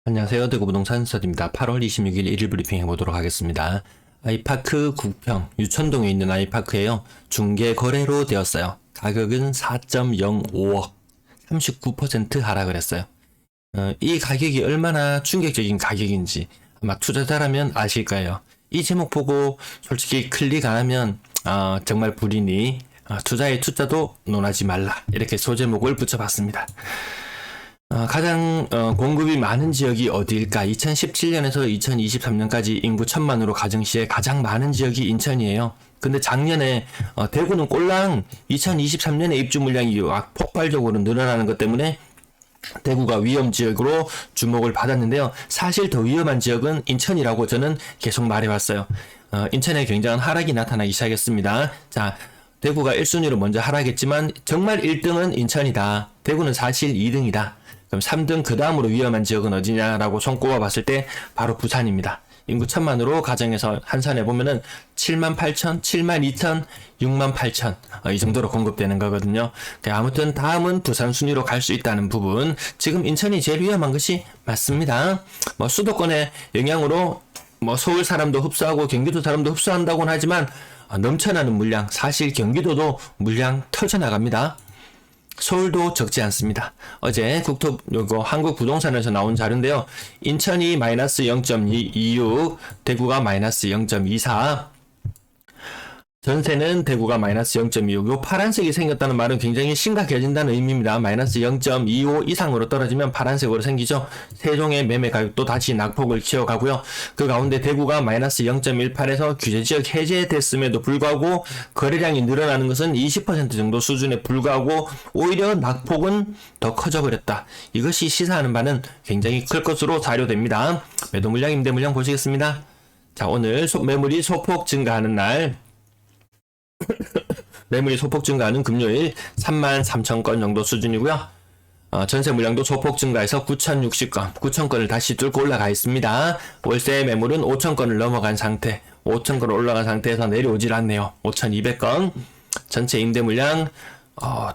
안녕하세요. 대구부동산 서디입니다. 8월 26일 1일 브리핑 해보도록 하겠습니다. 아이파크 구평 유천동에 있는 아이파크예요. 중개 거래로 되었어요. 가격은 4.05억, 39% 하락을 했어요. 이 가격이 얼마나 충격적인 가격인지 아마 투자자라면 아실 거예요. 이 제목 보고 솔직히 클릭 안 하면 정말 불이니 투자의 투자도 논하지 말라, 이렇게 소제목을 붙여봤습니다. 가장 공급이 많은 지역이 어디일까? 2017년에서 2023년까지 인구 1000만으로 가정시에 가장 많은 지역이 인천이에요. 근데 작년에 대구는 꼴랑 2023년에 입주 물량이 폭발적으로 늘어나는 것 때문에 대구가 위험 지역으로 주목을 받았는데요. 사실 더 위험한 지역은 인천이라고 저는 계속 말해왔어요. 인천에 굉장한 하락이 나타나기 시작했습니다. 자, 대구가 1순위로 먼저 하락했지만 정말 1등은 인천이다. 대구는 사실 2등이다. 그럼 3등 그 다음으로 위험한 지역은 어디냐라고 손꼽아 봤을 때 바로 부산입니다. 인구 1000만으로 가정에서 한산해 보면은 7만 8천, 7만 2천, 6만 8천 이 정도로 공급되는 거거든요. 아무튼 다음은 부산 순위로 갈 수 있다는 부분. 지금 인천이 제일 위험한 것이 맞습니다. 수도권의 영향으로 서울 사람도 흡수하고 경기도 사람도 흡수한다고는 하지만 넘쳐나는 물량, 사실 경기도도 물량 터져나갑니다. 서울도 적지 않습니다. 어제 한국부동산에서 나온 자료인데요. 인천이 마이너스 0.26, 대구가 마이너스 0.24, 전세는 대구가 마이너스 0.25. 요 파란색이 생겼다는 말은 굉장히 심각해진다는 의미입니다. 마이너스 0.25 이상으로 떨어지면 파란색으로 생기죠. 세종의 매매 가격도 다시 낙폭을 키워가고요. 그 가운데 대구가 마이너스 0.18에서 규제지역 해제됐음에도 불구하고 거래량이 늘어나는 것은 20% 정도 수준에 불과하고 오히려 낙폭은 더 커져버렸다. 이것이 시사하는 바는 굉장히 클 것으로 자료됩니다. 매도 물량, 임대 물량 보시겠습니다. 자, 오늘 매물이 소폭 증가하는 날, 매물이 소폭 증가하는 금요일 33,000건 정도 수준이고요. 전세 물량도 소폭 증가해서 9,060건, 9,000건을 다시 뚫고 올라가 있습니다. 월세 매물은 5,000건을 넘어간 상태, 5,000건을 올라간 상태에서 내려오질 않네요. 5,200건. 전체 임대 물량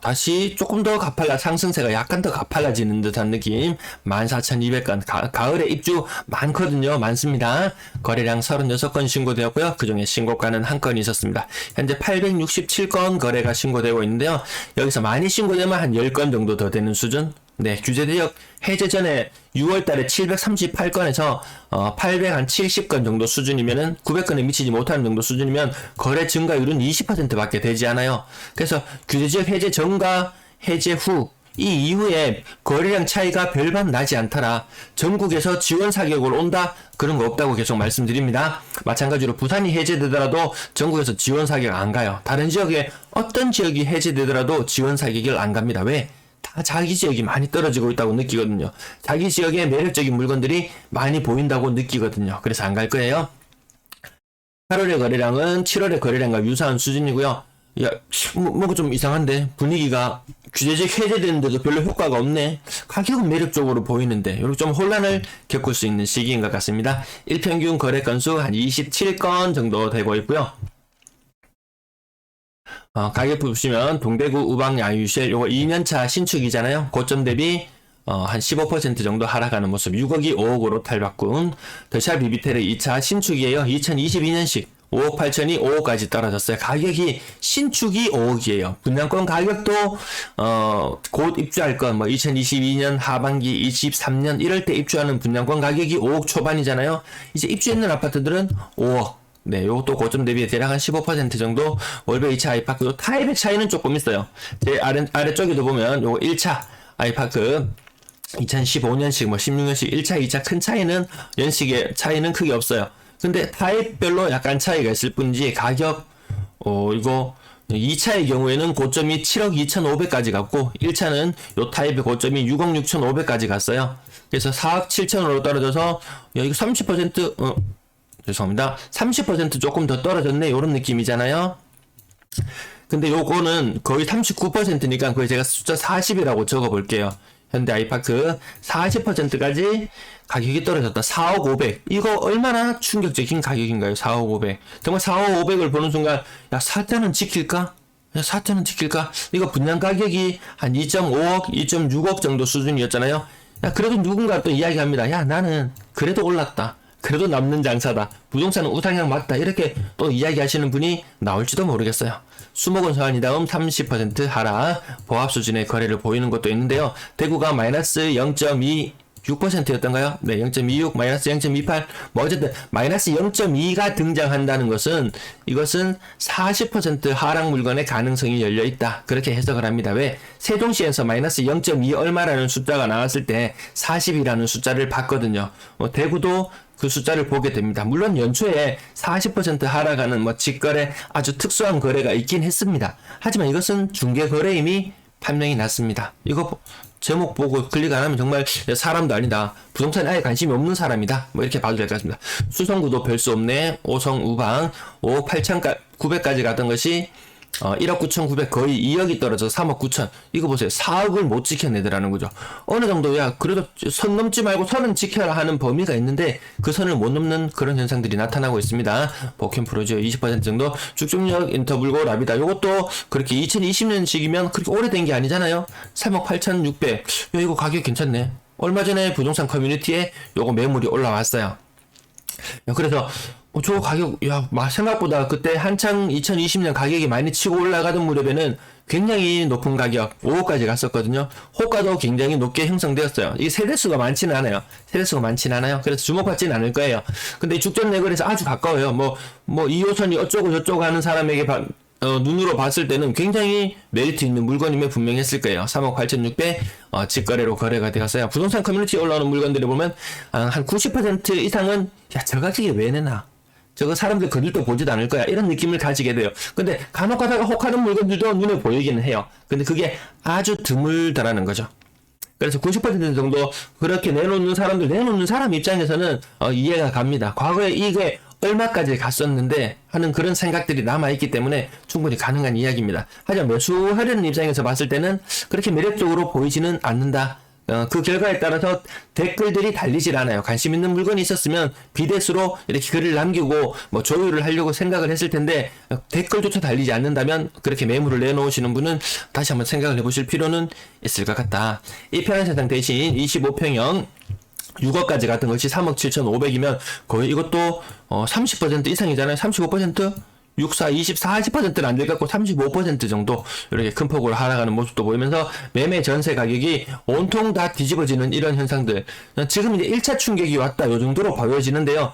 다시 조금 더 상승세가 약간 더 가팔라지는 듯한 느낌. 14,200건. 가을에 입주 많거든요. 많습니다. 거래량 36건 신고되었고요. 그 중에 신고가는 1건이 있었습니다. 현재 867건 거래가 신고되고 있는데요. 여기서 많이 신고되면 한 10건 정도 더 되는 수준. 네, 규제지역 해제 전에 6월달에 738건에서 870건 정도 수준이면은 900건에 미치지 못하는 정도 수준이면 거래 증가율은 20%밖에 되지 않아요. 그래서 규제지역 해제 전과 해제 후 이 이후에 거래량 차이가 별반 나지 않더라. 전국에서 지원 사격으로 온다? 그런 거 없다고 계속 말씀드립니다. 마찬가지로 부산이 해제되더라도 전국에서 지원 사격 안 가요. 다른 지역에 어떤 지역이 해제되더라도 지원 사격을 안 갑니다. 왜? 다 자기 지역이 많이 떨어지고 있다고 느끼거든요. 자기 지역에 매력적인 물건들이 많이 보인다고 느끼거든요. 그래서 안 갈 거예요. 8월의 거래량은 7월의 거래량과 유사한 수준이고요. 야, 뭔가 좀 이상한데? 분위기가 규제적 해제되는데도 별로 효과가 없네. 가격은 매력적으로 보이는데 이렇게 좀 혼란을 겪을 수 있는 시기인 것 같습니다. 일평균 거래 건수 한 27건 정도 되고 있고요. 가격 보시면 동대구 우방 야유실 요거 2년차 신축이잖아요. 고점 대비 한 15% 정도 하락하는 모습. 6억이 5억으로 탈바꿈. 더샵 비비텔의 2차 신축이에요. 2022년식 5억 8천이 5억까지 떨어졌어요. 가격이 신축이 5억이에요. 분양권 가격도 곧 입주할 건 2022년 하반기 23년 이럴 때 입주하는 분양권 가격이 5억 초반이잖아요. 이제 입주했는 아파트들은 5억. 네, 요것도 고점 대비 대략 한 15% 정도. 월별 2차 아이파크 타입의 차이는 조금 있어요. 제 아래쪽에도 보면 요거 1차 아이파크 2015년식 16년식 1차 2차 큰 차이는 연식의 차이는 크게 없어요. 근데 타입별로 약간 차이가 있을 뿐이지 가격 이거 2차의 경우에는 고점이 7억 2,500까지 갔고 1차는 요 타입의 고점이 6억 6,500까지 갔어요. 그래서 4억 7천으로 떨어져서 이거 30% 죄송합니다. 30% 조금 더 떨어졌네. 요런 느낌이잖아요. 근데 요거는 거의 39%니까 거의 제가 숫자 40이라고 적어 볼게요. 현대 아이파크 40%까지 가격이 떨어졌다. 4억 500. 이거 얼마나 충격적인 가격인가요? 4억 500. 정말 4억 500을 보는 순간 야, 사태는 지킬까? 야, 사태는 지킬까? 이거 분양 가격이 한 2.5억, 2.6억 정도 수준이었잖아요. 야, 그래도 누군가 또 이야기합니다. 야, 나는 그래도 올랐다. 그래도 남는 장사다. 부동산은 우상향 맞다. 이렇게 또 이야기하시는 분이 나올지도 모르겠어요. 수목원 서안이 다음 30% 하락, 보합 수준의 거래를 보이는 것도 있는데요. 대구가 마이너스 0.26%였던가요? 네, 0.26, 마이너스 0.28. 뭐 어쨌든 마이너스 0.2가 등장한다는 것은 이것은 40% 하락 물건의 가능성이 열려 있다. 그렇게 해석을 합니다. 왜? 세종시에서 마이너스 0.2 얼마라는 숫자가 나왔을 때 40이라는 숫자를 봤거든요. 대구도 그 숫자를 보게 됩니다. 물론 연초에 40% 하락하는 뭐 직거래 아주 특수한 거래가 있긴 했습니다. 하지만 이것은 중개거래임이 판명이 났습니다. 이거 제목 보고 클릭 안 하면 정말 사람도 아니다. 부동산에 아예 관심이 없는 사람이다. 뭐 이렇게 봐도 될 것 같습니다. 수성구도 별 수 없네. 오성, 우방, 5억 8,900까지 갔던 것이 1억 9,900 거의 2억이 떨어져서 3억 9천. 이거 보세요. 4억을 못 지켜내더라는 거죠. 어느 정도야 그래도 선 넘지 말고 선은 지켜라 하는 범위가 있는데 그 선을 못 넘는 그런 현상들이 나타나고 있습니다. 복캠프로지오 20% 정도. 쭉쭉력 인터블고 라비다. 이것도 그렇게 2020년식이면 그렇게 오래된 게 아니잖아요. 3억 8,600. 야, 이거 가격 괜찮네. 얼마 전에 부동산 커뮤니티에 요거 매물이 올라왔어요. 그래서 저 가격 생각보다 그때 한창 2020년 가격이 많이 치고 올라가던 무렵에는 굉장히 높은 가격 5억까지 갔었거든요. 호가도 굉장히 높게 형성되었어요. 이게 세대수가 많지는 않아요. 그래서 주목받지는 않을 거예요. 근데 이 죽전 레벨에서 아주 가까워요. 뭐 2호선이 어쩌고 저쩌고 하는 사람에게 눈으로 봤을 때는 굉장히 메리트 있는 물건임에 분명했을 거예요. 3억 8,600 직거래로 거래가 되었어요. 부동산 커뮤니티에 올라오는 물건들을 보면 한 90% 이상은 저 가격에 왜 내나? 저거 사람들 그들도 보지도 않을 거야. 이런 느낌을 가지게 돼요. 근데 간혹 가다가 혹하는 물건들도 눈에 보이기는 해요. 근데 그게 아주 드물다라는 거죠. 그래서 90% 정도 그렇게 내놓는 사람 입장에서는 이해가 갑니다. 과거에 이게 얼마까지 갔었는데 하는 그런 생각들이 남아있기 때문에 충분히 가능한 이야기입니다. 하지만 매수하려는 입장에서 봤을 때는 그렇게 매력적으로 보이지는 않는다. 그 결과에 따라서 댓글들이 달리질 않아요. 관심 있는 물건이 있었으면 비대수로 이렇게 글을 남기고 뭐 조율을 하려고 생각을 했을 텐데 댓글조차 달리지 않는다면 그렇게 매물을 내놓으시는 분은 다시 한번 생각을 해보실 필요는 있을 것 같다. 이 편한 세상 대신 25평형 6억까지 갔던 것이 3억 7,500이면 거의 이것도 30% 이상이잖아요. 35%? 64, 40%는 안 돼갖고 35% 정도 이렇게 큰 폭으로 하락하는 모습도 보이면서 매매 전세 가격이 온통 다 뒤집어지는 이런 현상들. 지금 이제 1차 충격이 왔다 요 정도로 보여지는데요.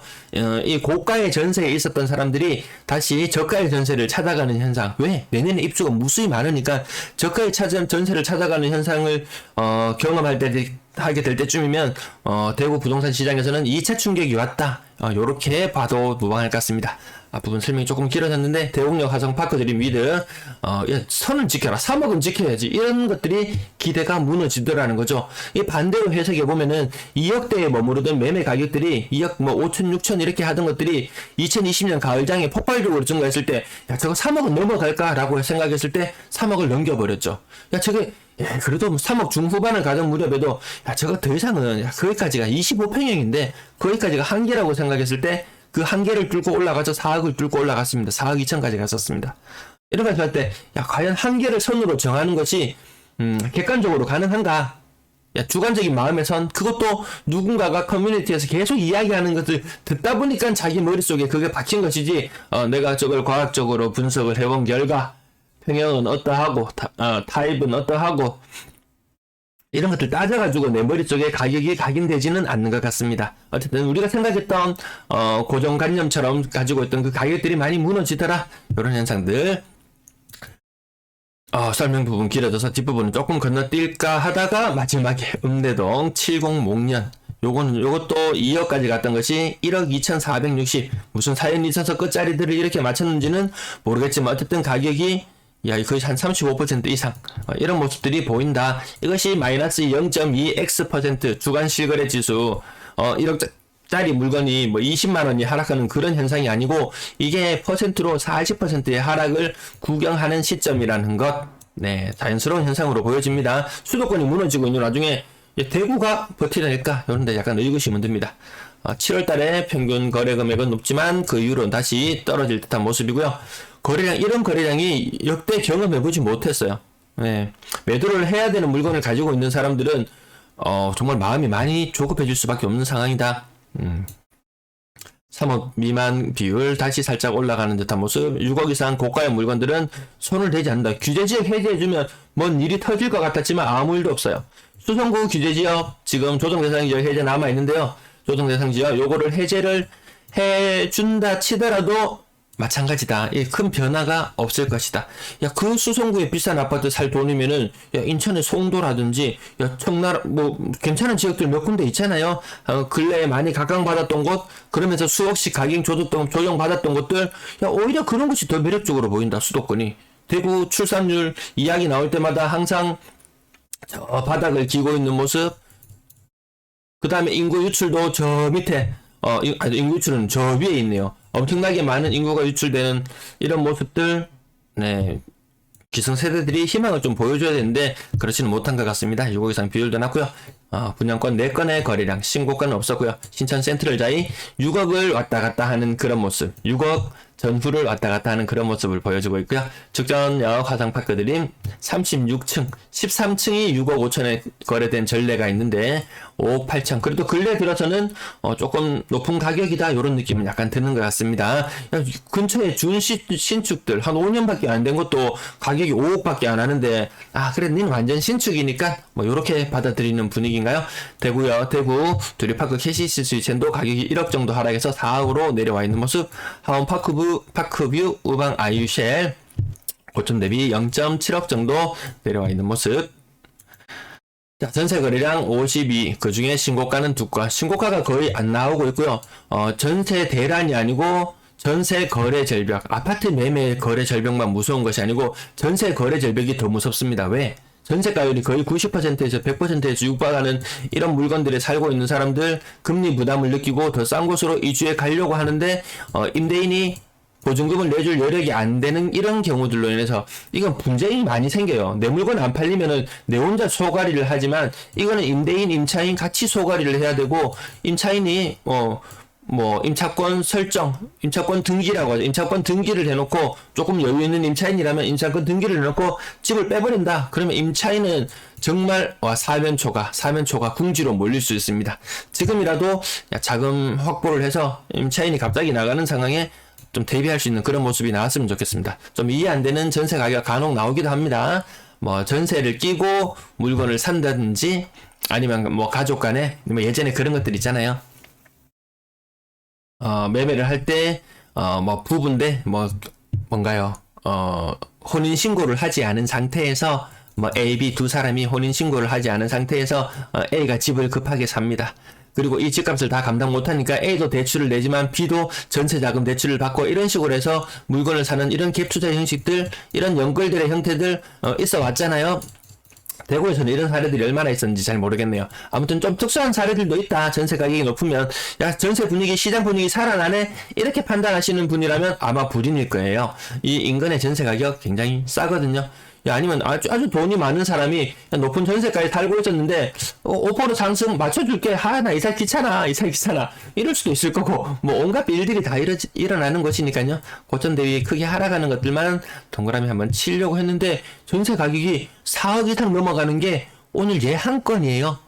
이 고가의 전세에 있었던 사람들이 다시 저가의 전세를 찾아가는 현상. 왜? 내년에 입주가 무수히 많으니까 저가의 전세를 찾아가는 현상을 하게 될 때쯤이면 대구 부동산 시장에서는 2차 충격이 왔다. 요렇게 봐도 무방할 것 같습니다. 앞부분 설명이 조금 길어졌는데 대곡역 화성 파크드림 위드 선을 지켜라. 3억은 지켜야지. 이런 것들이 기대가 무너지더라는 거죠. 이 반대로 해석해 보면은 2억대에 머무르던 매매 가격들이 2억 5천 6천 이렇게 하던 것들이 2020년 가을장에 폭발적으로 증가했을 때 저거 3억은 넘어갈까라고 생각했을 때 3억을 넘겨버렸죠. 저게 그래도 3억 중후반을 가던 무렵에도 저거 더 이상은 거기까지가 25평형인데 거기까지가 한계라고 생각했을 때 그 한계를 뚫고 올라가서 4억을 뚫고 올라갔습니다. 4억 2천까지 갔었습니다. 이런 걸 할 때 과연 한계를 선으로 정하는 것이 객관적으로 가능한가? 주관적인 마음의 선, 그것도 누군가가 커뮤니티에서 계속 이야기하는 것을 듣다 보니까 자기 머릿속에 그게 박힌 것이지 내가 저걸 과학적으로 분석을 해본 결과 평형은 어떠하고 타입은 어떠하고 이런 것들 따져가지고 내 머릿속에 가격이 각인되지는 않는 것 같습니다. 어쨌든 우리가 생각했던 고정관념처럼 가지고 있던 그 가격들이 많이 무너지더라. 이런 현상들. 설명 부분 길어져서 뒷부분은 조금 건너뛸까 하다가 마지막에 음대동 70목련 요것도 2억까지 갔던 것이 1억 2,460 무슨 사연이 있어서 끝자리들을 이렇게 맞췄는지는 모르겠지만 어쨌든 가격이 거의 한 35% 이상 이런 모습들이 보인다. 이것이 마이너스 0.2x% 주간 실거래 지수 1억짜리 물건이 20만원이 하락하는 그런 현상이 아니고 이게 퍼센트로 40%의 하락을 구경하는 시점이라는 것. 네, 자연스러운 현상으로 보여집니다. 수도권이 무너지고 있는 와중에 대구가 버티려니까 이런데 약간 의구심은 듭니다. 7월 달에 평균 거래 금액은 높지만 그 이후로는 다시 떨어질 듯한 모습이고요. 이런 거래량이 역대 경험해보지 못했어요. 네. 매도를 해야 되는 물건을 가지고 있는 사람들은 정말 마음이 많이 조급해질 수밖에 없는 상황이다. 3억 미만 비율 다시 살짝 올라가는 듯한 모습. 6억 이상 고가의 물건들은 손을 대지 않는다. 규제지역 해제해주면 뭔 일이 터질 것 같았지만 아무 일도 없어요. 수성구 규제지역 지금 조정대상지역 해제 남아있는데요. 조정대상지역 요거를 해제를 해준다 치더라도 마찬가지다. 큰 변화가 없을 것이다. 야, 그 수성구에 비싼 아파트 살 돈이면은, 야, 인천의 송도라든지, 야, 청라, 괜찮은 지역들 몇 군데 있잖아요. 근래에 많이 각광받았던 곳, 그러면서 수억씩 가격 조정받았던 곳들, 야, 오히려 그런 것이 더 매력적으로 보인다, 수도권이. 대구 출산율 이야기 나올 때마다 항상 저 바닥을 기고 있는 모습, 그 다음에 인구 유출도 저 밑에, 인구 유출은 저 위에 있네요. 엄청나게 많은 인구가 유출되는 이런 모습들, 네, 기성세대들이 희망을 좀 보여줘야 되는데 그렇지는 못한 것 같습니다. 6억 이상 비율도 낮고요. 분양권 4건의 거래량, 신고가는 없었고요. 신천 센트럴자이 6억을 왔다 갔다 하는 그런 모습, 6억 전후를 왔다 갔다 하는 그런 모습을 보여주고 있고요. 직전역 화상파크 드림 36층, 13층이 6억 5천에 거래된 전례가 있는데 5억 8천. 그래도 근래 들어서는 조금 높은 가격이다 이런 느낌은 약간 드는 것 같습니다. 근처에 준 신축들 한 5년밖에 안 된 것도 가격이 5억밖에 안 하는데 그래 니는 완전 신축이니까 뭐 이렇게 받아들이는 분위기인가요? 대구요. 대구 두리파크 캐시스 스위첸도 가격이 1억 정도 하락해서 4억으로 내려와 있는 모습. 하원 파크뷰 우방 아이유쉘 고점 대비 0.7억 정도 내려와 있는 모습. 자, 전세 거래량 52, 그 중에 신고가는 2건. 신고가가 거의 안 나오고 있고요. 전세 대란이 아니고 전세 거래 절벽, 아파트 매매 거래 절벽만 무서운 것이 아니고 전세 거래 절벽이 더 무섭습니다. 왜? 전세가율이 거의 90%에서 100%에서 육박하는 이런 물건들에 살고 있는 사람들, 금리 부담을 느끼고 더 싼 곳으로 이주해 가려고 하는데 임대인이 보증금을 내줄 여력이 안 되는 이런 경우들로 인해서 이건 분쟁이 많이 생겨요. 내 물건 안 팔리면은 내 혼자 소가리를 하지만 이거는 임대인, 임차인 같이 소가리를 해야 되고, 임차인이 임차권 설정, 임차권 등기라고 하죠. 임차권 등기를 해놓고 조금 여유 있는 임차인이라면 임차권 등기를 해놓고 집을 빼버린다. 그러면 임차인은 정말 사면초가 궁지로 몰릴 수 있습니다. 지금이라도 자금 확보를 해서 임차인이 갑자기 나가는 상황에 좀 대비할 수 있는 그런 모습이 나왔으면 좋겠습니다. 좀 이해 안 되는 전세 가격 간혹 나오기도 합니다. 전세를 끼고 물건을 산다든지 아니면 가족 간에 예전에 그런 것들 있잖아요. 매매를 할 때 부부인데 뭔가요? 혼인 신고를 하지 않은 상태에서 A, B 두 사람이 혼인 신고를 하지 않은 상태에서 A가 집을 급하게 삽니다. 그리고 이 집값을 다 감당 못하니까 A도 대출을 내지만 B도 전세자금 대출을 받고 이런 식으로 해서 물건을 사는 이런 갭투자 형식들, 이런 연결들의 형태들 있어 왔잖아요. 대구에서는 이런 사례들이 얼마나 있었는지 잘 모르겠네요. 아무튼 좀 특수한 사례들도 있다. 전세 가격이 높으면 전세 분위기, 시장 분위기 살아나네 이렇게 판단하시는 분이라면 아마 불인일 거예요. 이 인근의 전세 가격 굉장히 싸거든요. 아니면 아주 돈이 많은 사람이 높은 전세까지 살고 있었는데 5% 상승 맞춰줄게. 나 이사 귀찮아. 이럴 수도 있을 거고 온갖 일들이 다 일어나는 것이니까요. 고점 대비 크게 하락하는 것들만 동그라미 한번 치려고 했는데 전세 가격이 4억 이상 넘어가는 게 오늘 한 건이에요.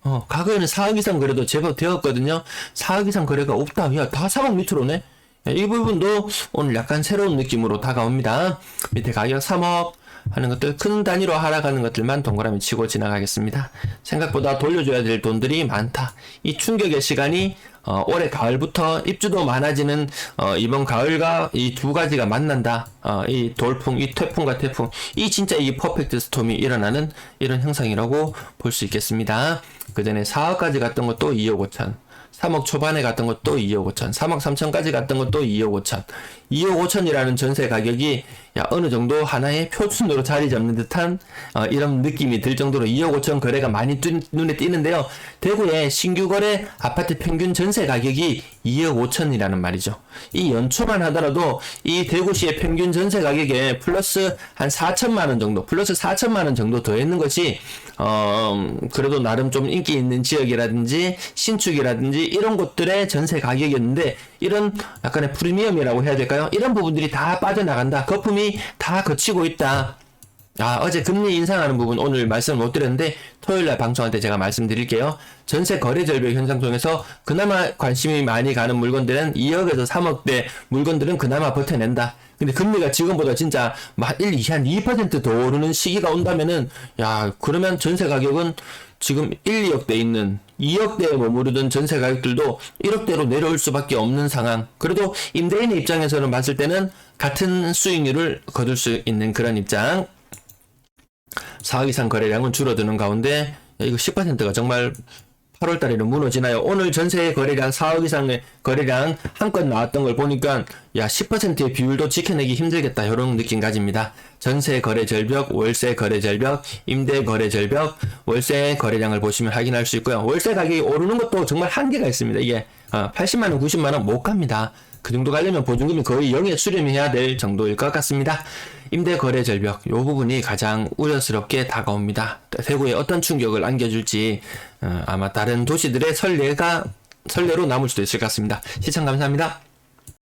과거에는 4억 이상 거래도 제법 되었거든요. 4억 이상 거래가 없다. 다 3억 밑으로네. 이 부분도 오늘 약간 새로운 느낌으로 다가옵니다. 밑에 가격 3억 하는 것들, 큰 단위로 하락하는 것들만 동그라미 치고 지나가겠습니다. 생각보다 돌려줘야 될 돈들이 많다. 이 충격의 시간이 올해 가을부터 입주도 많아지는 이번 가을과 이 두 가지가 만난다. 이 돌풍, 이 태풍과 태풍, 이 진짜 이 퍼펙트 스톰이 일어나는 이런 현상이라고 볼 수 있겠습니다. 그 전에 4억까지 갔던 것도 2억 5천, 3억 초반에 갔던 것도 2억 5천, 3억 3천까지 갔던 것도 2억 5천. 2억 5천이라는 전세 가격이 어느 정도 하나의 표준으로 자리 잡는 듯한 이런 느낌이 들 정도로 2억 5천 거래가 많이 눈에 띄는데요. 대구의 신규 거래 아파트 평균 전세 가격이 2억 5천이라는 말이죠. 이 연초만 하더라도 이 대구시의 평균 전세 가격에 플러스 한 4천만 원 정도, 플러스 4천만 원 정도 더했는 것이 그래도 나름 좀 인기 있는 지역이라든지 신축이라든지 이런 곳들의 전세 가격이었는데, 이런 약간의 프리미엄이라고 해야 될까요? 이런 부분들이 다 빠져나간다. 거품이 다 거치고 있다. 어제 금리 인상하는 부분 오늘 말씀 못 드렸는데 토요일날 방송할 때 제가 말씀드릴게요. 전세 거래 절벽 현상 중에서 그나마 관심이 많이 가는 물건들은 2억에서 3억대 물건들은 그나마 버텨낸다. 근데 금리가 지금보다 진짜 한 2% 더 오르는 시기가 온다면은 그러면 전세 가격은 지금 1, 2억대 있는 2억대에 머무르던 전세 가격들도 1억대로 내려올 수밖에 없는 상황. 그래도 임대인의 입장에서는 봤을 때는 같은 수익률을 거둘 수 있는 그런 입장. 4억 이상 거래량은 줄어드는 가운데 이거 10%가 정말 8월 달에는 무너지나요? 오늘 전세 거래량 4억 이상의 거래량 한 건 나왔던 걸 보니까 10%의 비율도 지켜내기 힘들겠다 이런 느낌 가집니다. 전세 거래 절벽, 월세 거래 절벽, 임대 거래 절벽, 월세 거래량을 보시면 확인할 수 있고요. 월세 가격이 오르는 것도 정말 한계가 있습니다. 이게 80만원, 90만원 못 갑니다. 그 정도 가려면 보증금이 거의 0에 수렴해야 될 정도일 것 같습니다. 임대 거래 절벽, 이 부분이 가장 우려스럽게 다가옵니다. 세부에 어떤 충격을 안겨줄지 아마 다른 도시들의 선례로 남을 수도 있을 것 같습니다. 시청 감사합니다.